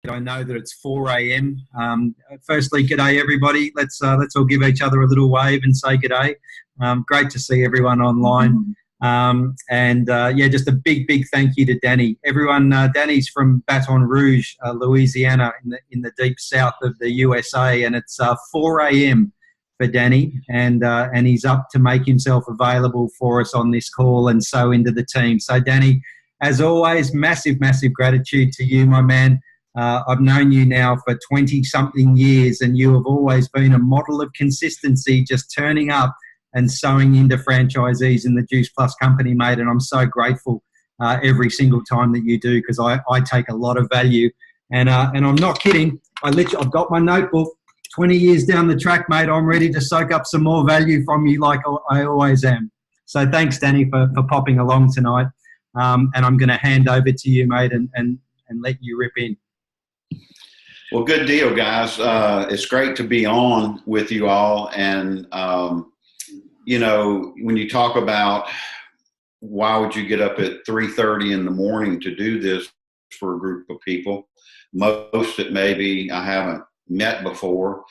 I know that it's 4 a.m. Firstly, g'day everybody. Let's all give each other a little wave and say g'day. Great to see everyone online. Yeah, just a big thank you to Dany. Everyone, Dany's from Baton Rouge, Louisiana, in the deep south of the USA, and it's 4 a.m. for Dany, and he's up to make himself available for us on this call and so into the team. So Dany, as always, massive gratitude to you, my man. I've known you now for 20-something years, and you have always been a model of consistency, just turning up and sewing into franchisees in the Juice Plus company, mate. And I'm so grateful every single time that you do, because I take a lot of value. And I'm not kidding. I've got my notebook. 20 years down the track, mate, I'm ready to soak up some more value from you like I always am. So thanks, Dany, for popping along tonight. And I'm going to hand over to you, mate, and let you rip in. Well, good deal, guys. It's great to be on with you all. And, you know, when you talk about why would you get up at 3:30 in the morning to do this for a group of people, most that maybe I haven't met before,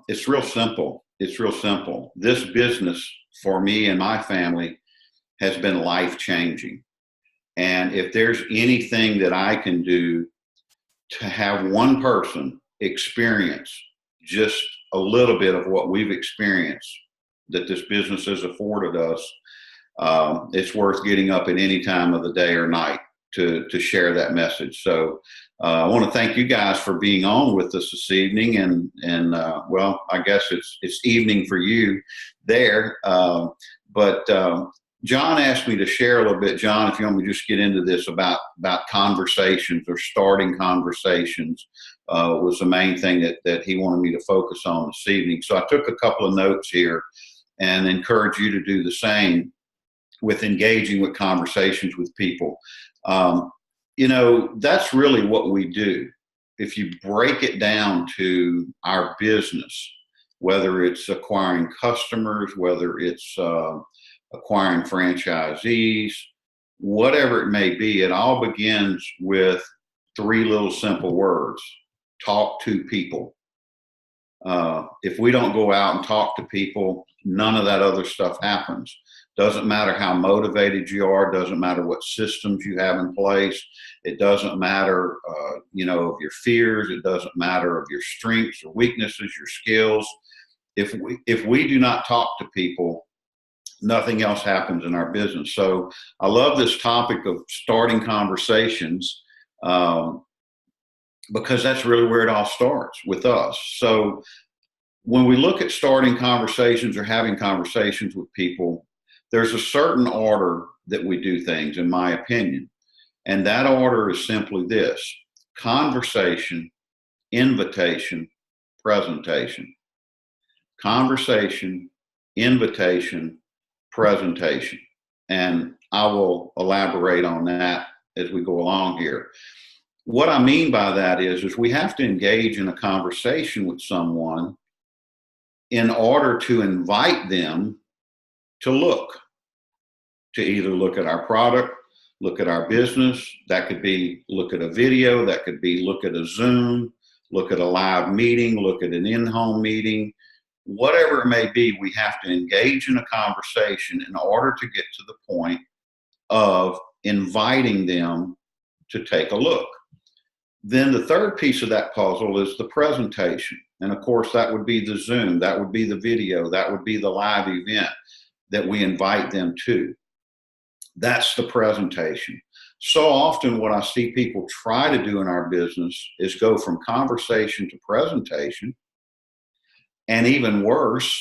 it's real simple. It's real simple. This business for me and my family has been life-changing. And if there's anything that I can do to have one person experience just a little bit of what we've experienced that this business has afforded us, it's worth getting up at any time of the day or night to share that message. So I want to thank you guys for being on with us this evening. And well, I guess it's evening for you there. But John asked me to share a little bit. John, if you want me to just get into this about conversations or starting conversations, was the main thing that he wanted me to focus on this evening. So I took a couple of notes here and encourage you to do the same with engaging with conversations with people. You know, that's really what we do. If you break it down to our business, whether it's acquiring customers, whether it's acquiring franchisees, whatever it may be, it all begins with three little simple words: talk to people. If we don't go out and talk to people, none of that other stuff happens. Doesn't matter how motivated you are, doesn't matter what systems you have in place, it doesn't matter, you know, of your fears, it doesn't matter of your strengths or weaknesses, your skills. If we do not talk to people, nothing else happens in our business. So I love this topic of starting conversations, because that's really where it all starts with us. So when we look at starting conversations or having conversations with people, there's a certain order that we do things, in my opinion. And that order is simply this: conversation, invitation, presentation. Conversation, invitation, presentation. And I will elaborate on that as we go along here. What I mean by that is we have to engage in a conversation with someone in order to invite them to either look at our product, look at our business. That could be look at a video, that could be look at a Zoom, look at a live meeting, look at an in-home meeting. Whatever it may be, we have to engage in a conversation in order to get to the point of inviting them to take a look. Then the third piece of that puzzle is the presentation. And of course, that would be the Zoom, that would be the video, that would be the live event that we invite them to. That's the presentation. So often what I see people try to do in our business is go from conversation to presentation. And even worse,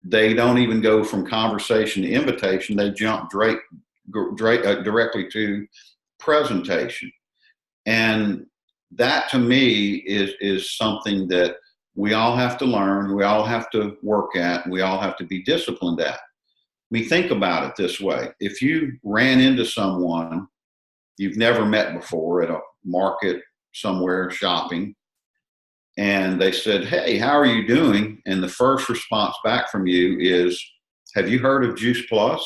they don't even go from conversation to invitation. They jump directly to presentation. And that to me is something that we all have to learn, we all have to work at, and we all have to be disciplined at. I mean, think about it this way. If you ran into someone you've never met before at a market somewhere shopping, and they said, "Hey, how are you doing?" And the first response back from you is, "Have you heard of Juice Plus?"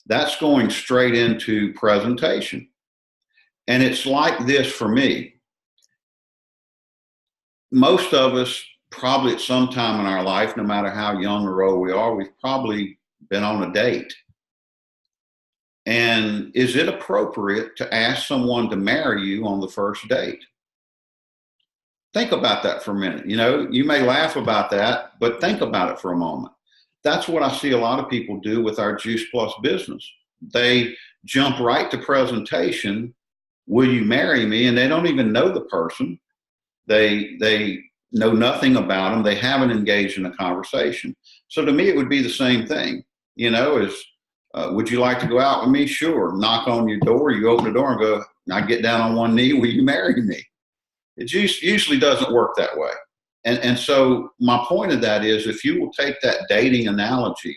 That's going straight into presentation. And it's like this for me. most of us probably at some time in our life, no matter how young or old we are, we've probably been on a date. And is it appropriate to ask someone to marry you on the first date? Think about that for a minute. You may laugh about that, but think about it for a moment. That's what I see a lot of people do with our Juice Plus business. They jump right to presentation. Will you marry me? And they don't even know the person. They know nothing about them. They haven't engaged in a conversation. So to me, it would be the same thing, would you like to go out with me? Sure. Knock on your door. You open the door and go, I get down on one knee. Will you marry me? It usually doesn't work that way. And so my point of that is, if you will take that dating analogy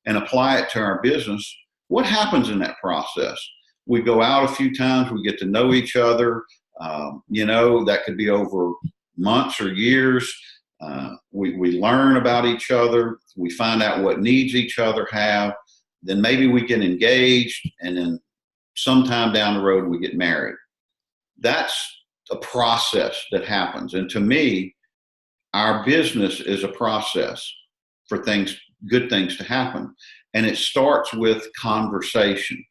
and apply it to our business, what happens in that process? We go out a few times. We get to know each other. That could be over months or years. We learn about each other. We find out what needs each other have. Then maybe we get engaged, and then sometime down the road we get married. That's a process that happens. And to me, our business is a process for good things to happen. And it starts with conversation.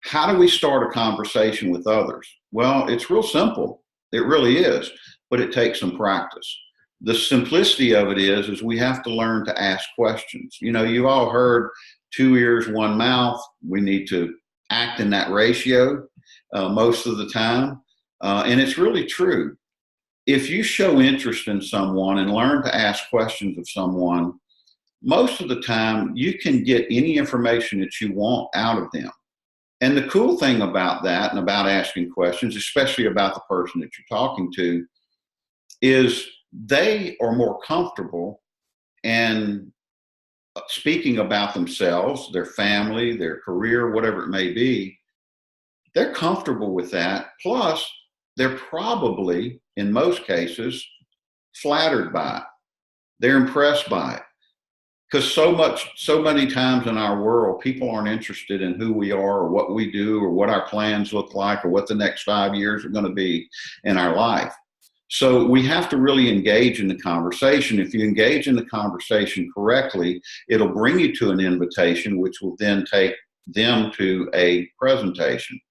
How do we start a conversation with others? Well, it's real simple. It really is, but it takes some practice. The simplicity of it is we have to learn to ask questions. You've all heard 2 ears, 1 mouth. We need to act in that ratio most of the time. And it's really true. If you show interest in someone and learn to ask questions of someone, most of the time you can get any information that you want out of them. And the cool thing about that and about asking questions, especially about the person that you're talking to, is they are more comfortable in speaking about themselves, their family, their career, whatever it may be. They're comfortable with that. Plus, they're probably, in most cases, flattered by it. They're impressed by it. Because so many times in our world, people aren't interested in who we are or what we do or what our plans look like or what the next 5 years are going to be in our life. So we have to really engage in the conversation. If you engage in the conversation correctly, it'll bring you to an invitation, which will then take them to a presentation.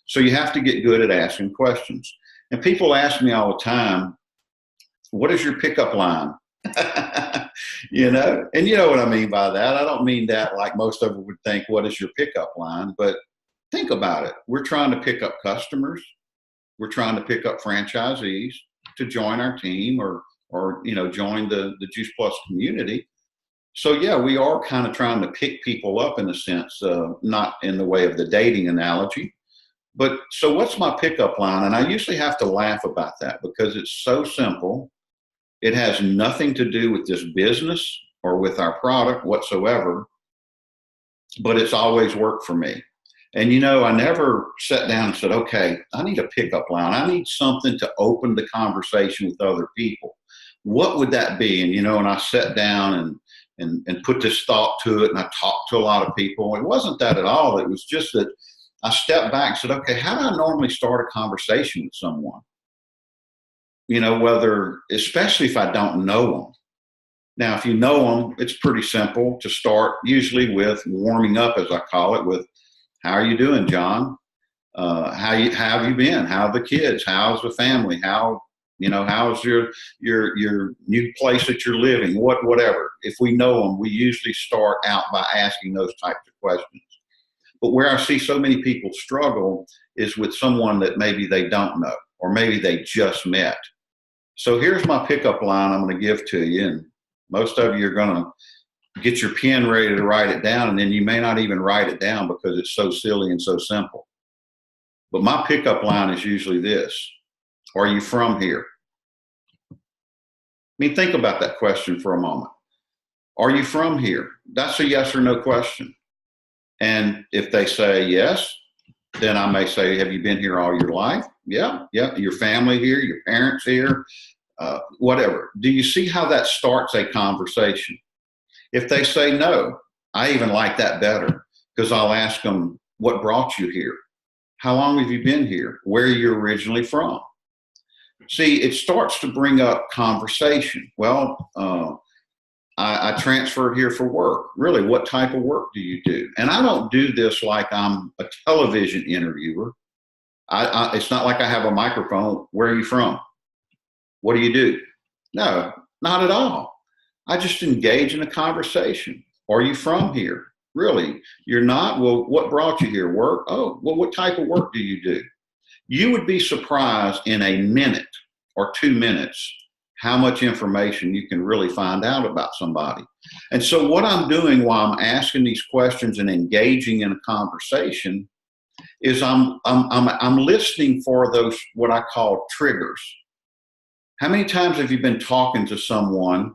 So you have to get good at asking questions. And people ask me all the time, what is your pickup line? And you know what I mean by that. I don't mean that like most of them would think, what is your pickup line? But think about it. We're trying to pick up customers. We're trying to pick up franchisees to join our team or join the Juice Plus community. So yeah, we are kind of trying to pick people up in a sense, not in the way of the dating analogy. But so what's my pickup line? And I usually have to laugh about that because it's so simple. It has nothing to do with this business or with our product whatsoever, but it's always worked for me. And, I never sat down and said, okay, I need a pickup line. I need something to open the conversation with other people. What would that be? And, and I sat down and put this thought to it, and I talked to a lot of people. It wasn't that at all. It was just that I stepped back and said, okay, how do I normally start a conversation with someone? Especially if I don't know them. Now, if you know them, it's pretty simple to start, usually with warming up, as I call it, with, how are you doing, John? How have you been? How are the kids? How's the family? How's your new place that you're living? Whatever. If we know them, we usually start out by asking those types of questions. But where I see so many people struggle is with someone that maybe they don't know, or maybe they just met. So here's my pickup line I'm going to give to you. And most of you are going to get your pen ready to write it down, and then you may not even write it down because it's so silly and so simple. But my pickup line is usually this: are you from here? I mean, think about that question for a moment. Are you from here? That's a yes or no question. And if they say yes, then I may say, have you been here all your life? Yeah. Your family here, your parents here, whatever. Do you see how that starts a conversation? If they say no, I even like that better, because I'll ask them, what brought you here? How long have you been here? Where are you originally from? See, it starts to bring up conversation. Well, I transferred here for work. Really, what type of work do you do? And I don't do this like I'm a television interviewer. It's not like I have a microphone. Where are you from? What do you do? No, not at all. I just engage in a conversation. Are you from here? Really? You're not? Well, what brought you here? Work? Oh, well, what type of work do you do? You would be surprised in a minute or 2 minutes how much information you can really find out about somebody. And so what I'm doing while I'm asking these questions and engaging in a conversation is I'm listening for those, what I call triggers. How many times have you been talking to someone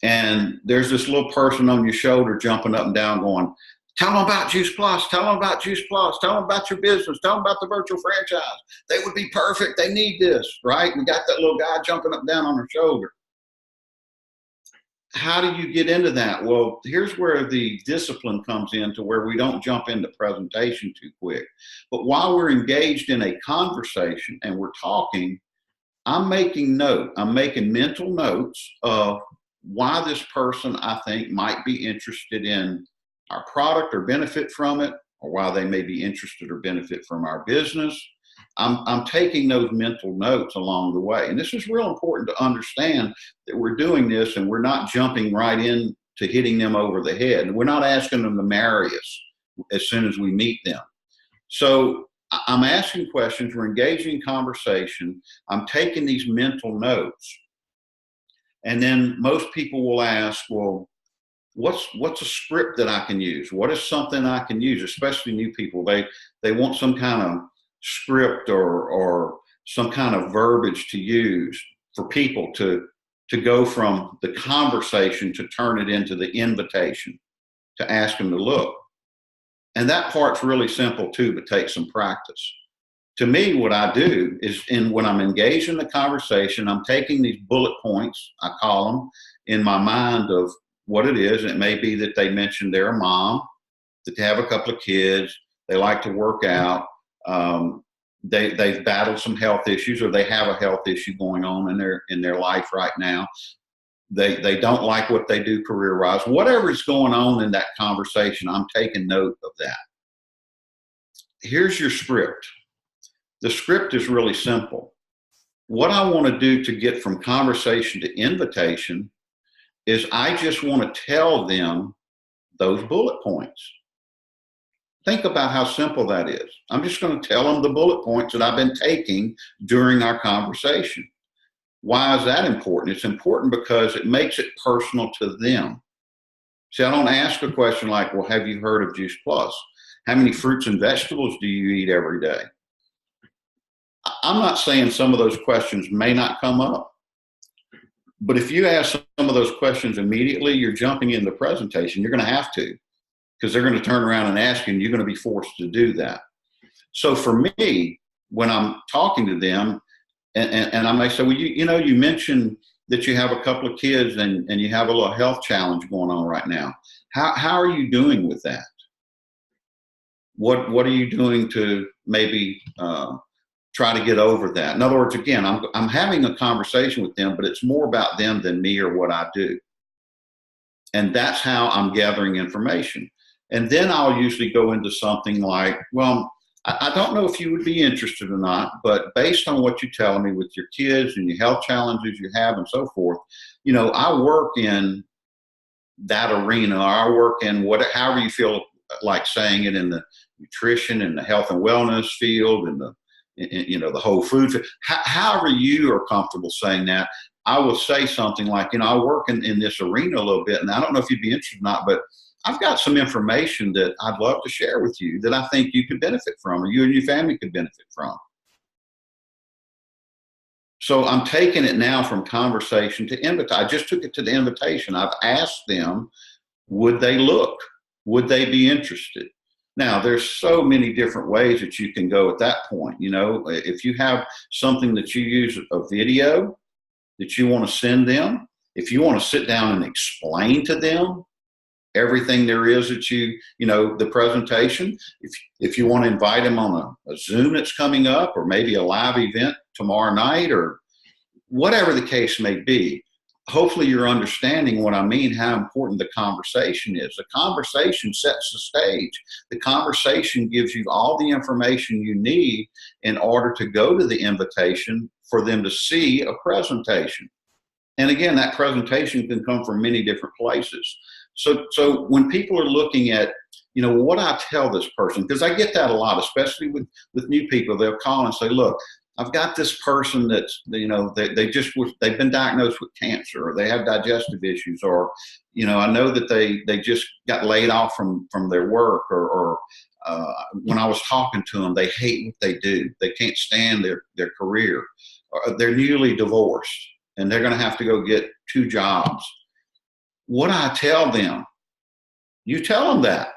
and there's this little person on your shoulder jumping up and down going, tell them about Juice Plus, tell them about Juice Plus, tell them about your business, tell them about the virtual franchise. They would be perfect. They need this, right? We got that little guy jumping up and down on her shoulder. How do you get into that? Well, here's where the discipline comes in, to where we don't jump into presentation too quick. But while we're engaged in a conversation and we're talking, I'm making mental notes of why this person I think might be interested in our product or benefit from it, or why they may be interested or benefit from our business. I'm taking those mental notes along the way. And this is real important to understand, that we're doing this and we're not jumping right in to hitting them over the head. We're not asking them to marry us as soon as we meet them. So I'm asking questions, we're engaging in conversation, I'm taking these mental notes. And then most people will ask, well, what's a script that I can use? What is something I can use? Especially new people. They want some kind of script or some kind of verbiage to use for people to go from the conversation to turn it into the invitation, to ask them to look. And that part's really simple too, but takes some practice. To me, what I do is, when I'm engaged in the conversation, I'm taking these bullet points, I call them, in my mind of what it is. It may be that they mentioned they're a mom, that they have a couple of kids, they like to work out, they've battled some health issues, or they have a health issue going on in their life right now. They don't like what they do career-wise. Whatever is going on in that conversation, I'm taking note of that. Here's your script. The script is really simple. What I want to do to get from conversation to invitation is I just want to tell them those bullet points. Think about how simple that is. I'm just going to tell them the bullet points that I've been taking during our conversation. Why is that important? It's important because it makes it personal to them. See, I don't ask a question like, well, have you heard of Juice Plus? How many fruits and vegetables do you eat every day? I'm not saying some of those questions may not come up, but if you ask some of those questions immediately, you're jumping into the presentation. You're going to have to, because they're going to turn around and ask you, and you're going to be forced to do that. So for me, when I'm talking to them, and I may say, well, you mentioned that you have a couple of kids and you have a little health challenge going on right now. How are you doing with that? What are you doing to maybe try to get over that? In other words, again, I'm having a conversation with them, but it's more about them than me or what I do. And that's how I'm gathering information. And then I'll usually go into something like, well, I don't know if you would be interested or not, but based on what you're telling me with your kids and your health challenges you have and so forth, I work in that arena. I work in however you feel like saying it, in the nutrition and the health and wellness field and the whole food. However you are comfortable saying that, I will say something like, I work in this arena a little bit, and I don't know if you'd be interested or not, but I've got some information that I'd love to share with you that I think you could benefit from, or you and your family could benefit from. So I'm taking it now from conversation to invitation. I just took it to the invitation. I've asked them, would they look? Would they be interested? Now, there's so many different ways that you can go at that point. If you have something that you use, a video that you want to send them, if you want to sit down and explain to them everything there is that the presentation, if you want to invite them on a Zoom that's coming up, or maybe a live event tomorrow night, or whatever the case may be, hopefully you're understanding what I mean, how important the conversation is. The conversation sets the stage. The conversation gives you all the information you need in order to go to the invitation for them to see a presentation. And again, that presentation can come from many different places. So when people are looking at, what I tell this person, because I get that a lot, especially with new people, they'll call and say, look, I've got this person that's, they've been diagnosed with cancer, or they have digestive issues, or, I know that they just got laid off from their work, or when I was talking to them, they hate what they do. They can't stand their career. Or they're newly divorced and they're going to have to go get 2 jobs. What I tell them, you tell them that.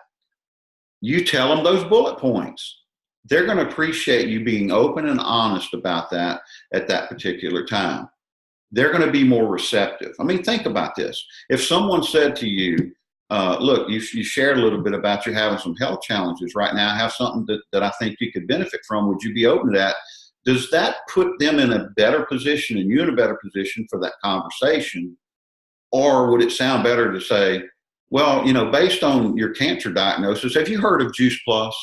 You tell them those bullet points. They're going to appreciate you being open and honest about that at that particular time. They're going to be more receptive. I mean, think about this. If someone said to you, look, you shared a little bit about you having some health challenges right now. I have something that I think you could benefit from. Would you be open to that? Does that put them in a better position and you in a better position for that conversation? Or would it sound better to say, well, based on your cancer diagnosis, have you heard of Juice Plus?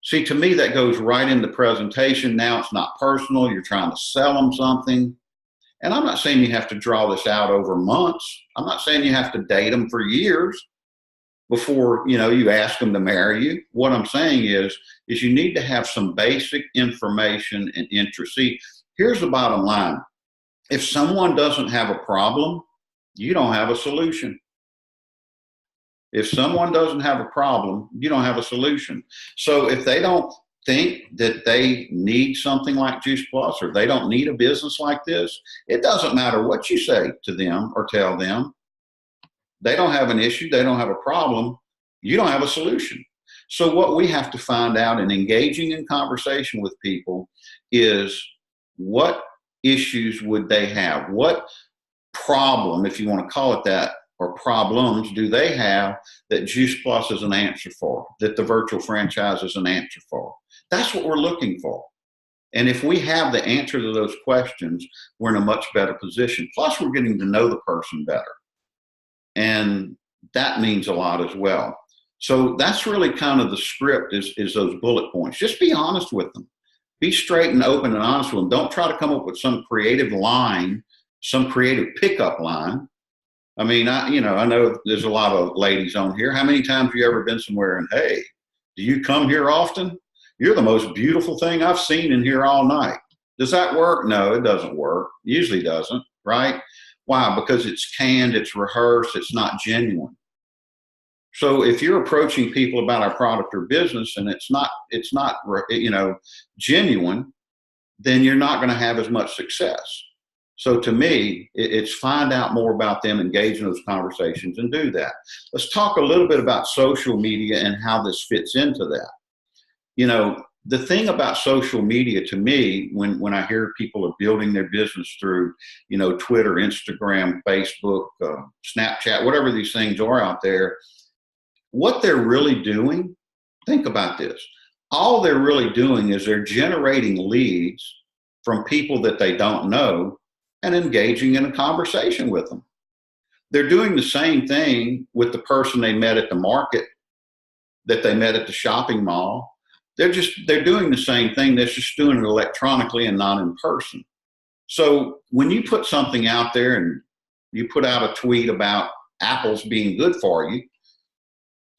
See, to me, that goes right in the presentation. Now it's not personal. You're trying to sell them something. And I'm not saying you have to draw this out over months. I'm not saying you have to date them for years before, you ask them to marry you. What I'm saying is you need to have some basic information and interest. See, here's the bottom line. If someone doesn't have a problem, you don't have a solution. If someone doesn't have a problem, you don't have a solution. So if they don't think that they need something like Juice Plus, or they don't need a business like this, it doesn't matter what you say to them or tell them. They don't have an issue. They don't have a problem. You don't have a solution. So what we have to find out in engaging in conversation with people is, what issues would they have? What problem, if you want to call it that, or problems do they have that Juice Plus is an answer for, that the virtual franchise is an answer for? That's what we're looking for. And if we have the answer to those questions, we're in a much better position. Plus, we're getting to know the person better. And that means a lot as well. So that's really kind of the script, is those bullet points. Just be honest with them. Be straight and open and honest with them. Don't try to come up with some creative line, some creative pickup line. I mean, I know there's a lot of ladies on here. How many times have you ever been somewhere and, hey, do you come here often? You're the most beautiful thing I've seen in here all night. Does that work? No, it doesn't work. Usually doesn't, right? Why? Because it's canned, it's rehearsed, it's not genuine. So if you're approaching people about our product or business and it's not genuine, then you're not going to have as much success. So to me, it's find out more about them, engage in those conversations, and do that. Let's talk a little bit about social media and how this fits into that. The thing about social media to me, when I hear people are building their business through, Twitter, Instagram, Facebook, Snapchat, whatever these things are out there, what they're really doing, think about this. All they're really doing is they're generating leads from people that they don't know and engaging in a conversation with them. They're doing the same thing with the person they met at the market, that they met at the shopping mall. They're doing the same thing. They're just doing it electronically and not in person. So when you put something out there and you put out a tweet about apples being good for you,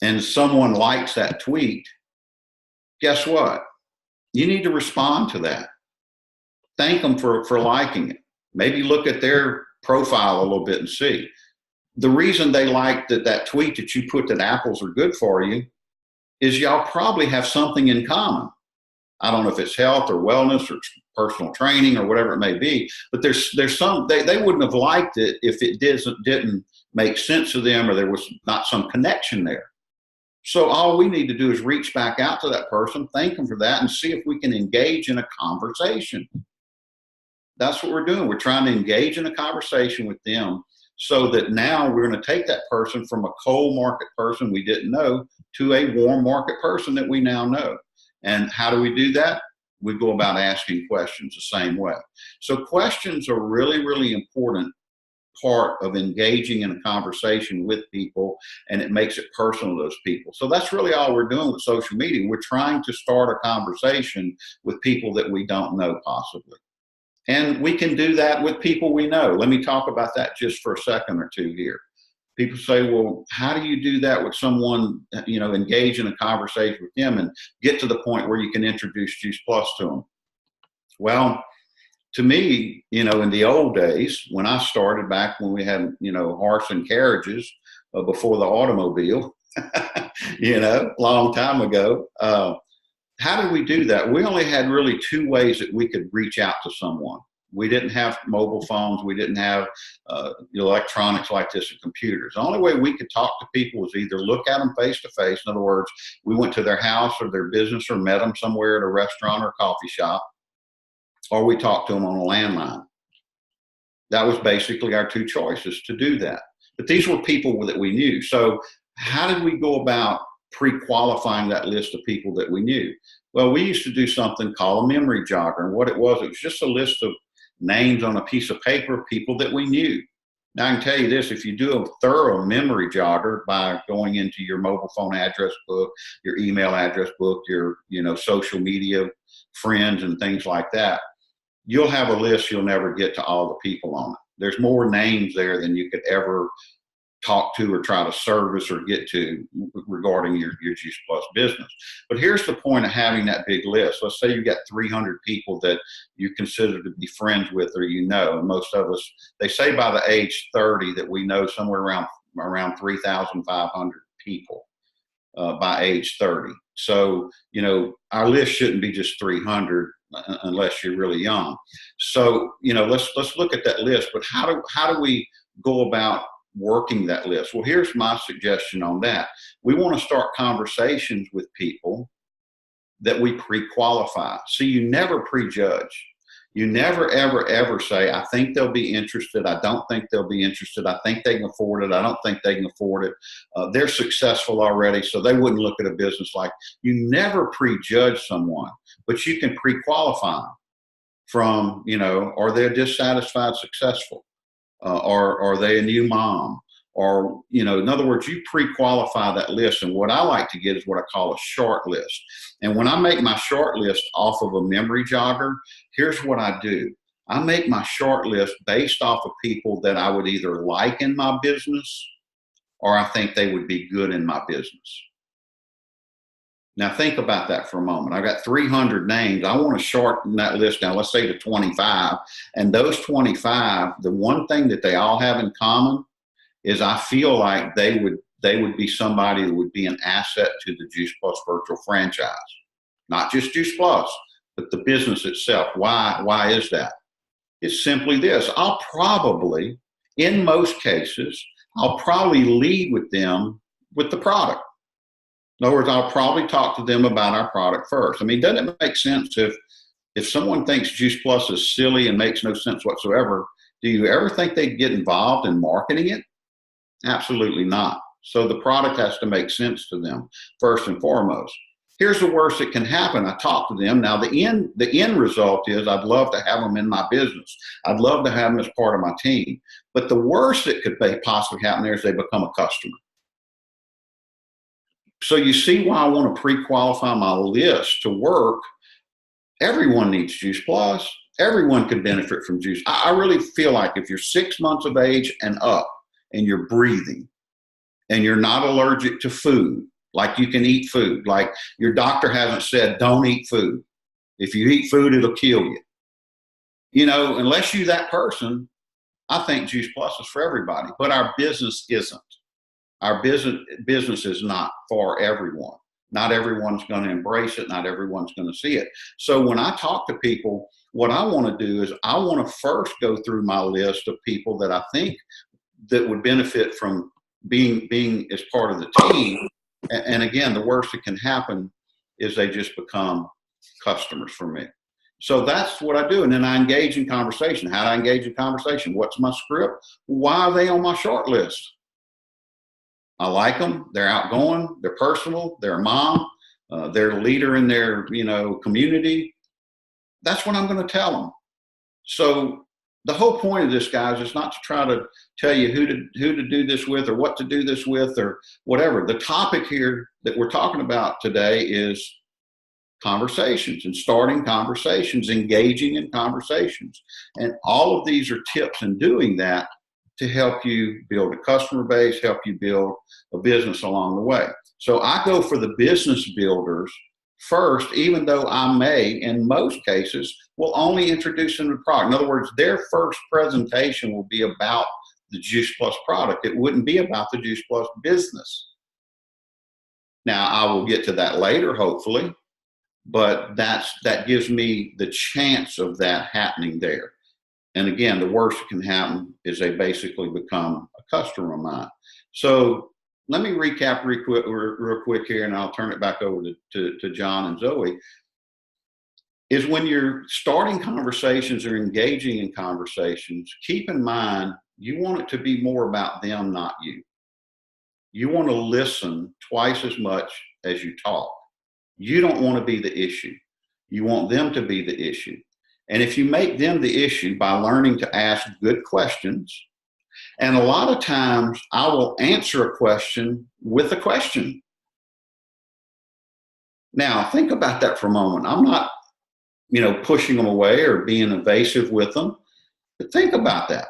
and someone likes that tweet, guess what? You need to respond to that. Thank them for liking it. Maybe look at their profile a little bit and see. The reason they liked that tweet that you put that apples are good for you is y'all probably have something in common. I don't know if it's health or wellness or personal training or whatever it may be, but there's some, they wouldn't have liked it if it didn't make sense to them, or there was not some connection there. So all we need to do is reach back out to that person, thank them for that, and see if we can engage in a conversation. That's what we're doing. We're trying to engage in a conversation with them, so that now we're going to take that person from a cold market person we didn't know to a warm market person that we now know. And how do we do that? we go about asking questions the same way. So questions are really, really important part of engaging in a conversation with people, and it makes it personal to those people. So that's really all we're doing with social media. We're trying to start a conversation with people that we don't know possibly. And we can do that with people we know. Let me talk about that just for a second or two here. People say, well, how do you do that with someone, engage in a conversation with them and get to the point where you can introduce Juice Plus to them? Well, to me, in the old days, when I started back when we had, horse and carriages before the automobile, long time ago, how did we do that? We only had really two ways that we could reach out to someone. We didn't have mobile phones. We didn't have electronics like this and computers. The only way we could talk to people was either look at them face to face. In other words, we went to their house or their business or met them somewhere at a restaurant or coffee shop, or we talked to them on a landline. That was basically our two choices to do that. But these were people that we knew. So how did we go about pre-qualifying that list of people that we knew? Well, we used to do something called a memory jogger. And what it was just a list of names on a piece of paper of people that we knew. Now, I can tell you this, if you do a thorough memory jogger by going into your mobile phone address book, your email address book, your social media friends and things like that, you'll have a list you'll never get to all the people on it. There's more names there than you could ever talk to or try to service or get to regarding your Juice Plus business. But here's the point of having that big list. Let's say you've got 300 people that you consider to be friends with or and most of us, they say by the age 30 that we know somewhere around 3,500 people by age 30. So, our list shouldn't be just 300 unless you're really young. So, let's look at that list, but how do we go about working that list? Well, here's my suggestion on that. We want to start conversations with people that we pre-qualify. So you never prejudge. You never, ever, ever say, I think they'll be interested. I don't think they'll be interested. I think they can afford it. I don't think they can afford it. They're successful already, so they wouldn't look at a business like. You never prejudge someone, but you can pre-qualify them from, are they dissatisfied, successful? Or are they a new mom? Or, in other words, you pre-qualify that list. And what I like to get is what I call a short list. And when I make my short list off of a memory jogger, here's what I do. I make my short list based off of people that I would either like in my business or I think they would be good in my business. Now think about that for a moment. I got 300 names. I want to shorten that list down, let's say to 25. And those 25, the one thing that they all have in common is I feel like they would be somebody that would be an asset to the Juice Plus virtual franchise. Not just Juice Plus, but the business itself. Why is that? It's simply this. In most cases, I'll probably lead with them with the product. In other words, I'll probably talk to them about our product first. I mean, doesn't it make sense if someone thinks Juice Plus is silly and makes no sense whatsoever, do you ever think they'd get involved in marketing it? Absolutely not. So the product has to make sense to them first and foremost. Here's the worst that can happen. I talk to them. Now, the end result is I'd love to have them in my business. I'd love to have them as part of my team. But the worst that could possibly happen there is they become a customer. So you see why I want to pre-qualify my list to work. Everyone needs Juice Plus. Everyone could benefit from Juice. I really feel like if you're 6 months of age and up and you're breathing and you're not allergic to food, like you can eat food, like your doctor hasn't said, don't eat food. If you eat food, it'll kill you. Unless you're that person, I think Juice Plus is for everybody, but our business isn't. Our business is not for everyone. Not everyone's going to embrace it. Not everyone's going to see it. So when I talk to people, what I want to do is I want to first go through my list of people that I think that would benefit from being as part of the team. And again, the worst that can happen is they just become customers for me. So that's what I do. And then I engage in conversation. How do I engage in conversation? What's my script? Why are they on my short list? I like them. They're outgoing. They're personal. They're a mom. They're a leader in their, community. that's what I'm going to tell them. So the whole point of this, guys, is not to try to tell you who to do this with or what to do this with or whatever. The topic here that we're talking about today is conversations and starting conversations, engaging in conversations. And all of these are tips in doing that to help you build a customer base, help you build a business along the way. So I go for the business builders first, even though I may, in most cases, will only introduce them to the product. In other words, their first presentation will be about the Juice Plus product. It wouldn't be about the Juice Plus business. Now, I will get to that later, hopefully, but that gives me the chance of that happening there. And again, the worst that can happen is they basically become a customer of mine. So let me recap real quick here, and I'll turn it back over to John and Zoe. Is when you're starting conversations or engaging in conversations, keep in mind, you want it to be more about them, not you. You want to listen twice as much as you talk. You don't want to be the issue. You want them to be the issue. And if you make them the issue by learning to ask good questions, and a lot of times I will answer a question with a question. Now, think about that for a moment. I'm not, pushing them away or being evasive with them, but think about that.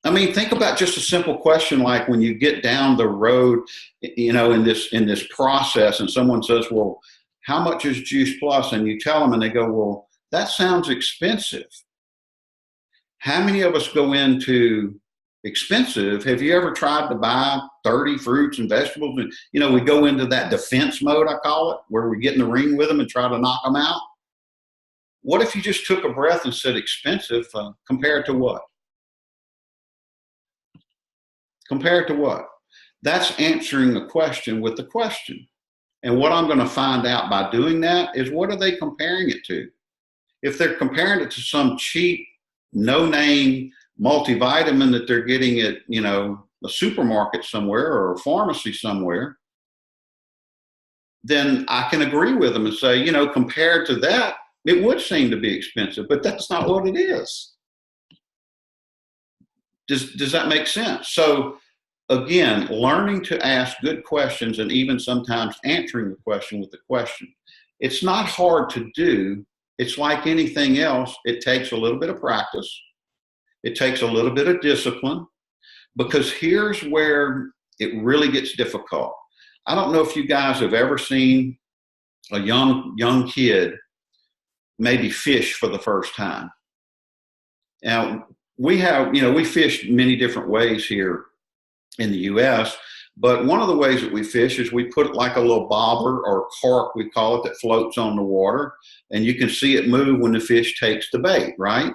I mean, think about just a simple question like when you get down the road, in this process and someone says, well, how much is Juice Plus? And you tell them and they go, well, that sounds expensive. How many of us go into expensive? Have you ever tried to buy 30 fruits and vegetables? And, we go into that defense mode, I call it, where we get in the ring with them and try to knock them out. What if you just took a breath and said expensive compared to what? Compared to what? That's answering the question with the question. And what I'm going to find out by doing that is, what are they comparing it to? If they're comparing it to some cheap, no-name multivitamin that they're getting at, a supermarket somewhere or a pharmacy somewhere, then I can agree with them and say, compared to that, it would seem to be expensive, but that's not what it is. Does that make sense? So again, learning to ask good questions and even sometimes answering the question with the question. It's not hard to do. It's like anything else. It takes a little bit of practice. It takes a little bit of discipline, because here's where it really gets difficult. I don't know if you guys have ever seen a young kid maybe fish for the first time. Now, we fish many different ways here in the U.S., but one of the ways that we fish is we put like a little bobber or cork, we call it, that floats on the water, and you can see it move when the fish takes the bait, right?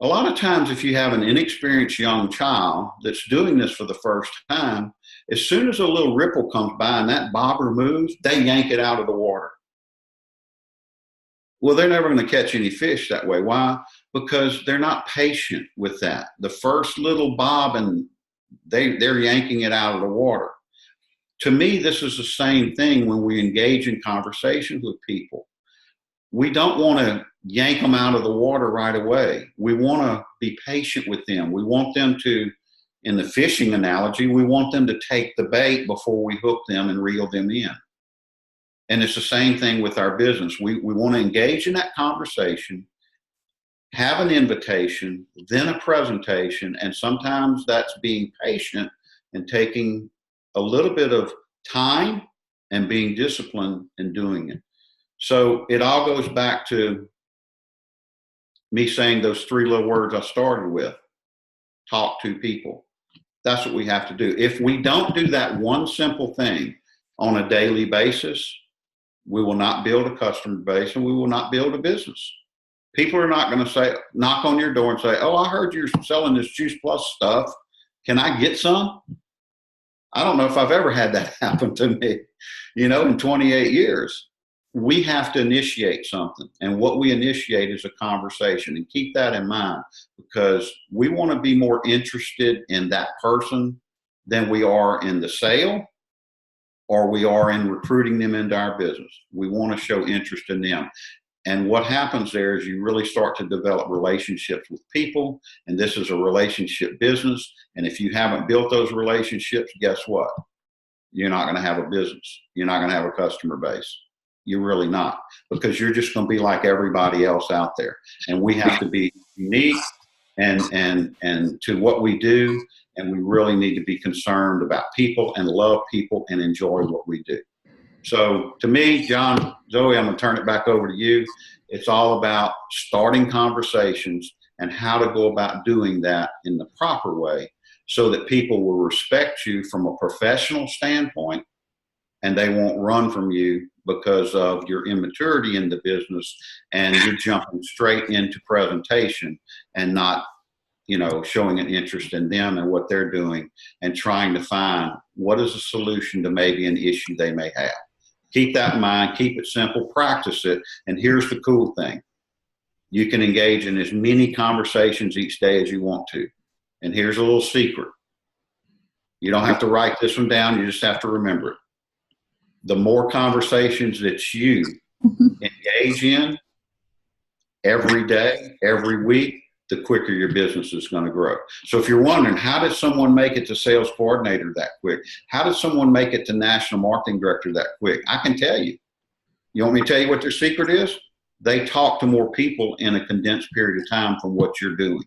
A lot of times if you have an inexperienced young child that's doing this for the first time, as soon as a little ripple comes by and that bobber moves, they yank it out of the water. Well, they're never going to catch any fish that way. Why? Because they're not patient with that. The first little bob and they're yanking it out of the water. To me, this is the same thing when we engage in conversations with people. We don't want to yank them out of the water right away. We want to be patient with them. We want them to, in the fishing analogy, we want them to take the bait before we hook them and reel them in. And it's the same thing with our business. We want to engage in that conversation, have an invitation, then a presentation, and sometimes that's being patient and taking a little bit of time and being disciplined in doing it. So it all goes back to me saying those three little words I started with: talk to people. That's what we have to do. If we don't do that one simple thing on a daily basis, we will not build a customer base and we will not build a business. People are not going to say, knock on your door and say, oh, I heard you're selling this Juice Plus stuff. Can I get some? I don't know if I've ever had that happen to me, in 28 years. We have to initiate something. And what we initiate is a conversation. And keep that in mind, because we want to be more interested in that person than we are in the sale or we are in recruiting them into our business. We want to show interest in them. And what happens there is you really start to develop relationships with people, and this is a relationship business. And if you haven't built those relationships, guess what? You're not going to have a business. You're not going to have a customer base. You're really not, because you're just going to be like everybody else out there. And we have to be unique and to what we do. And we really need to be concerned about people and love people and enjoy what we do. So to me, John, Zoe, I'm going to turn it back over to you. It's all about starting conversations and how to go about doing that in the proper way so that people will respect you from a professional standpoint, and they won't run from you because of your immaturity in the business and you're jumping straight into presentation and not, showing an interest in them and what they're doing and trying to find what is a solution to maybe an issue they may have. Keep that in mind, keep it simple, practice it. And here's the cool thing. You can engage in as many conversations each day as you want to. And here's a little secret. You don't have to write this one down. You just have to remember it. The more conversations that you engage in every day, every week, the quicker your business is going to grow. So if you're wondering, how did someone make it to sales coordinator that quick? How did someone make it to national marketing director that quick? I can tell you. You want me to tell you what their secret is? They talk to more people in a condensed period of time from what you're doing.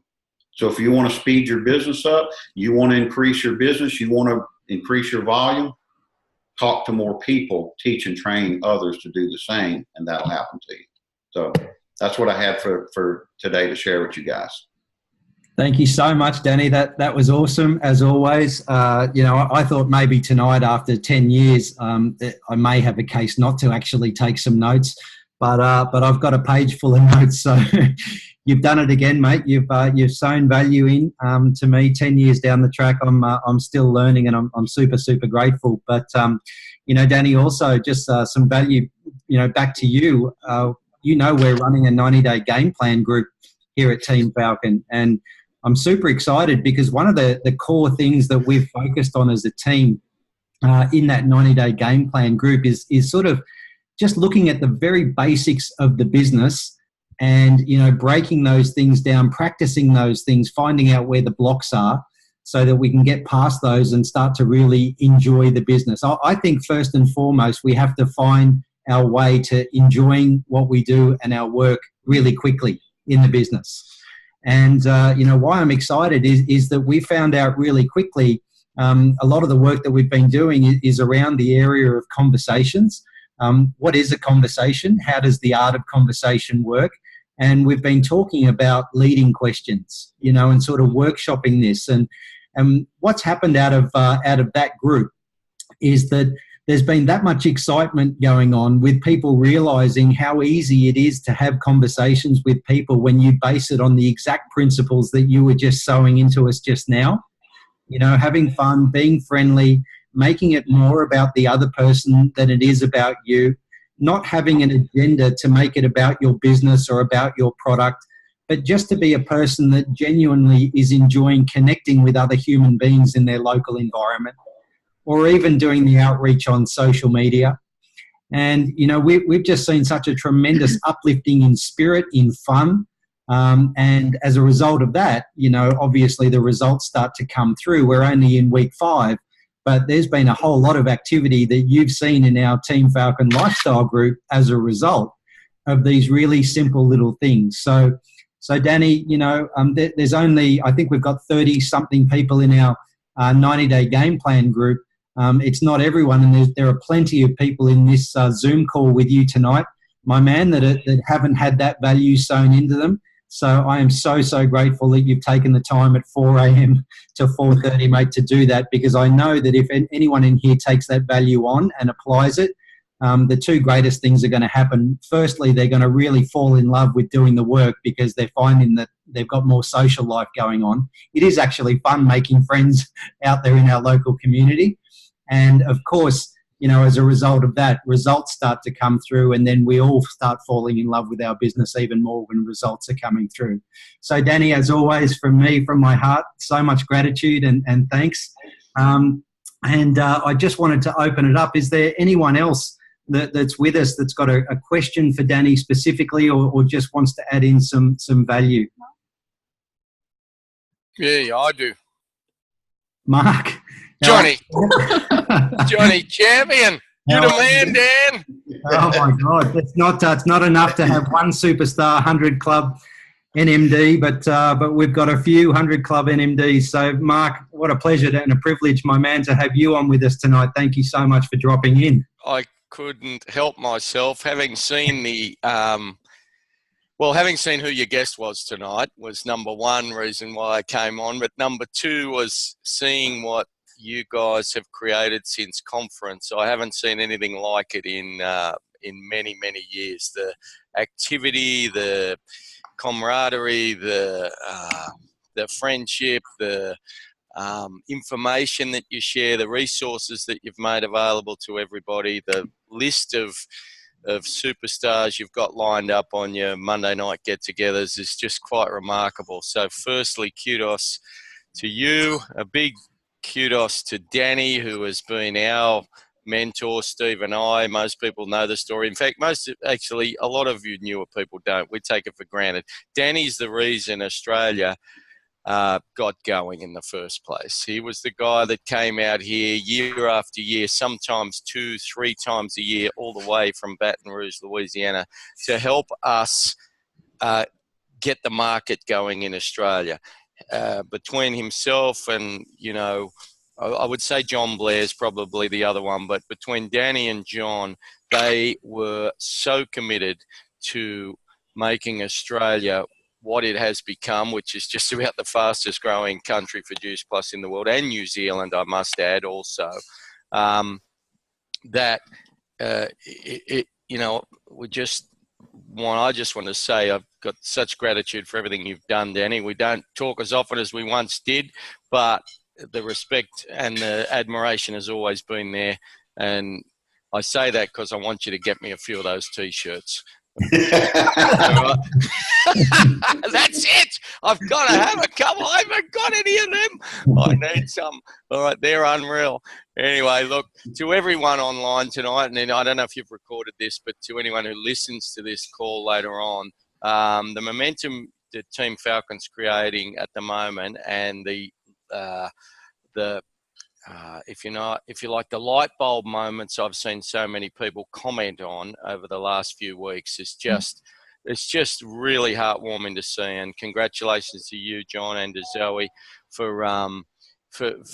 So if you want to speed your business up, you want to increase your business, you want to increase your volume, talk to more people, teach and train others to do the same, and that'll happen to you. So that's what I had for today to share with you guys. Thank you so much, Dany. That was awesome, as always. I thought maybe tonight, after 10 years, I may have a case not to actually take some notes, but I've got a page full of notes. So you've done it again, mate. You've sown value in to me. 10 years down the track, I'm still learning, and I'm super, super grateful. But Dany, also just some value, back to you. We're running a 90-day game plan group here at Team Falcon, and I'm super excited because one of the core things that we've focused on as a team in that 90-day game plan group is sort of just looking at the very basics of the business and, breaking those things down, practicing those things, finding out where the blocks are so that we can get past those and start to really enjoy the business. I think first and foremost, we have to find our way to enjoying what we do and our work really quickly in the business. And, why I'm excited is that we found out really quickly a lot of the work that we've been doing is around the area of conversations. What is a conversation? How does the art of conversation work? And we've been talking about leading questions, and sort of workshopping this. And what's happened out of that group is that there's been that much excitement going on with people realizing how easy it is to have conversations with people when you base it on the exact principles that you were just sowing into us just now. Having fun, being friendly, making it more about the other person than it is about you, not having an agenda to make it about your business or about your product, but just to be a person that genuinely is enjoying connecting with other human beings in their local environment, or even doing the outreach on social media. And, we've just seen such a tremendous uplifting in spirit, in fun. And as a result of that, obviously the results start to come through. We're only in week 5, but there's been a whole lot of activity that you've seen in our Team Falcon lifestyle group as a result of these really simple little things. So Dany, there's only, I think we've got 30-something people in our 90-day game plan group. It's not everyone, and there are plenty of people in this Zoom call with you tonight, my man, that haven't had that value sown into them. So I am so, so grateful that you've taken the time at 4 a.m. to 4:30, mate, to do that, because I know that if anyone in here takes that value on and applies it, the two greatest things are going to happen. Firstly, they're going to really fall in love with doing the work because they're finding that they've got more social life going on. It is actually fun making friends out there in our local community. And of course, as a result of that, results start to come through, and then we all start falling in love with our business even more when results are coming through. So Dany, as always, from me, from my heart, so much gratitude and thanks. And I just wanted to open it up. Is there anyone else that's with us that's got a question for Dany specifically, or just wants to add in some value? Yeah, I do. Mark. Johnny. Johnny, champion. You're the man, Dan. Oh, my God. It's not enough to have one superstar 100 Club NMD, but we've got a few 100 Club NMDs. So, Mark, what a pleasure and a privilege, my man, to have you on with us tonight. Thank you so much for dropping in. I couldn't help myself. Having seen having seen who your guest was tonight was number one reason why I came on. But number two was seeing what you guys have created since conference. I haven't seen anything like it in many, many years. The activity, the camaraderie, the friendship, the information that you share, the resources that you've made available to everybody, the list of superstars you've got lined up on your Monday night get-togethers is just quite remarkable. So firstly, kudos to you. A big kudos to Dany, who has been our mentor, Steve and I. Most people know the story. In fact, a lot of you newer people don't. We take it for granted. Dany's the reason Australia got going in the first place. He was the guy that came out here year after year, sometimes 2-3 times a year, all the way from Baton Rouge, Louisiana, to help us get the market going in Australia. Between himself and, I would say John Blair's probably the other one, but between Dany and John, they were so committed to making Australia what it has become, which is just about the fastest growing country for Juice Plus in the world, and New Zealand, I must add also. I just want to say I've got such gratitude for everything you've done, Dany. We don't talk as often as we once did, but the respect and the admiration has always been there. And I say that because I want you to get me a few of those T-shirts. That's it. I've got to have a couple. I haven't got any of them. I need some. All right, they're unreal. Anyway, look, to everyone online tonight, and then I don't know if you've recorded this, but to anyone who listens to this call later on, the momentum that Team Falcon's creating at the moment, and if you like, the light bulb moments I've seen so many people comment on over the last few weeks is it's just really heartwarming to see. And congratulations to you, John, and to Zoe for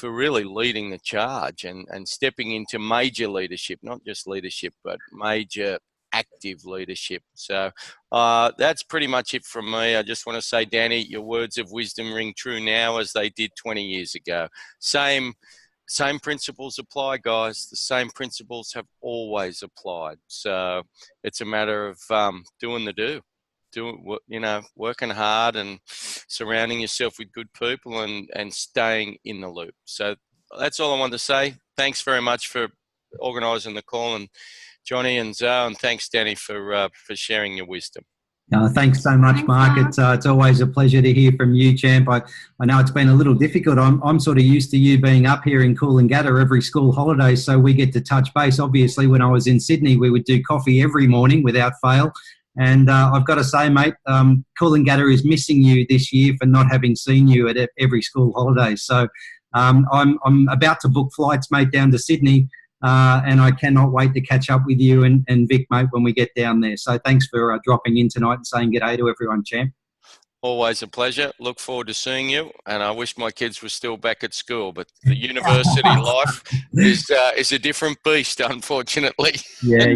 really leading the charge and stepping into major leadership, not just leadership, but major active leadership. So that's pretty much it from me. I just want to say, Dany, your words of wisdom ring true now as they did 20 years ago. Same principles apply, guys. The same principles have always applied. So it's a matter of doing the working hard and surrounding yourself with good people and staying in the loop. So that's all I wanted to say. Thanks very much for organising the call, and Johnny and Zoe, and thanks, Dany, for sharing your wisdom. Thanks so much, Mark. It's always a pleasure to hear from you, champ. I know it's been a little difficult. I'm sort of used to you being up here in Coolangatta every school holiday, so we get to touch base. Obviously, when I was in Sydney, we would do coffee every morning without fail. And I've got to say, mate, Coolangatta is missing you this year for not having seen you at every school holiday. So I'm about to book flights, mate, down to Sydney. And I cannot wait to catch up with you and Vic, mate, when we get down there. So thanks for dropping in tonight and saying g'day to everyone, champ. Always a pleasure. Look forward to seeing you. And I wish my kids were still back at school, but the university life is a different beast, unfortunately. Yeah,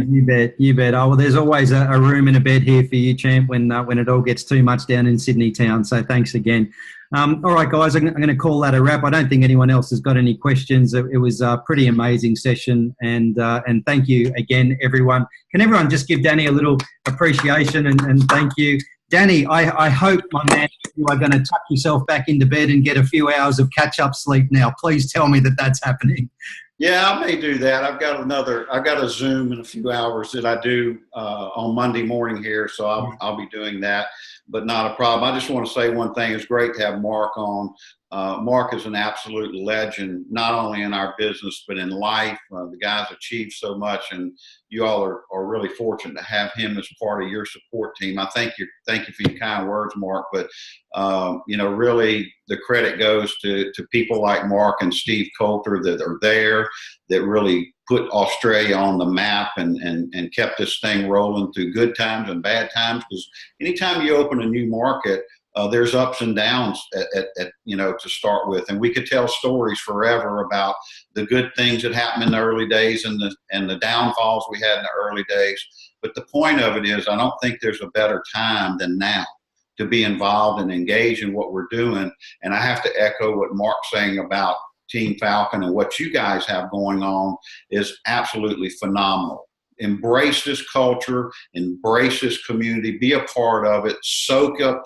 you bet. Oh, well, there's always a room and a bed here for you, champ, when it all gets too much down in Sydney town. So thanks again. All right, guys, I'm going to call that a wrap. I don't think anyone else has got any questions. It was a pretty amazing session, and thank you again, everyone. Can everyone just give Dany a little appreciation and thank you? Dany, I hope, my man, you are going to tuck yourself back into bed and get a few hours of catch-up sleep now. Please tell me that that's happening. Yeah, I may do that. I've got a Zoom in a few hours that I do on Monday morning here, so I'll be doing that. but not a problem. I just want to say one thing. It's great to have Mark on. Mark is an absolute legend, not only in our business, but in life. The guy's achieved so much, and you all are really fortunate to have him as part of your support team. I thank you for your kind words, Mark, but really the credit goes to people like Mark and Steve Coulter that are there, that really put Australia on the map and kept this thing rolling through good times and bad times. Because anytime you open a new market, there's ups and downs to start with, and we could tell stories forever about the good things that happened in the early days and the downfalls we had in the early days. But the point of it is, I don't think there's a better time than now to be involved and engaged in what we're doing. And I have to echo what Mark's saying about Team Falcon, and what you guys have going on is absolutely phenomenal. Embrace this culture, embrace this community, be a part of it, soak up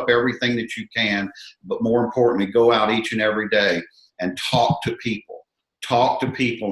everything that you can, but more importantly, go out each and every day and talk to people.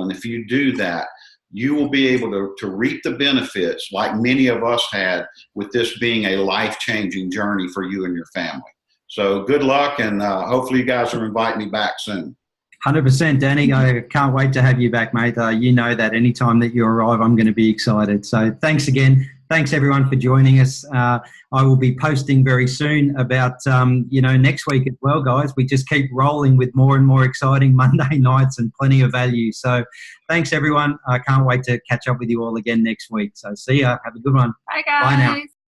And if you do that, you will be able to reap the benefits like many of us had with this being a life-changing journey for you and your family. So good luck, and hopefully you guys will invite me back soon. 100%, Dany. I can't wait to have you back, mate. You know that anytime that you arrive, I'm going to be excited. So thanks again. Thanks, everyone, for joining us. I will be posting very soon about, next week as well, guys. We just keep rolling with more and more exciting Monday nights and plenty of value. So thanks, everyone. I can't wait to catch up with you all again next week. So see ya. Have a good one. Bye, guys. Bye now.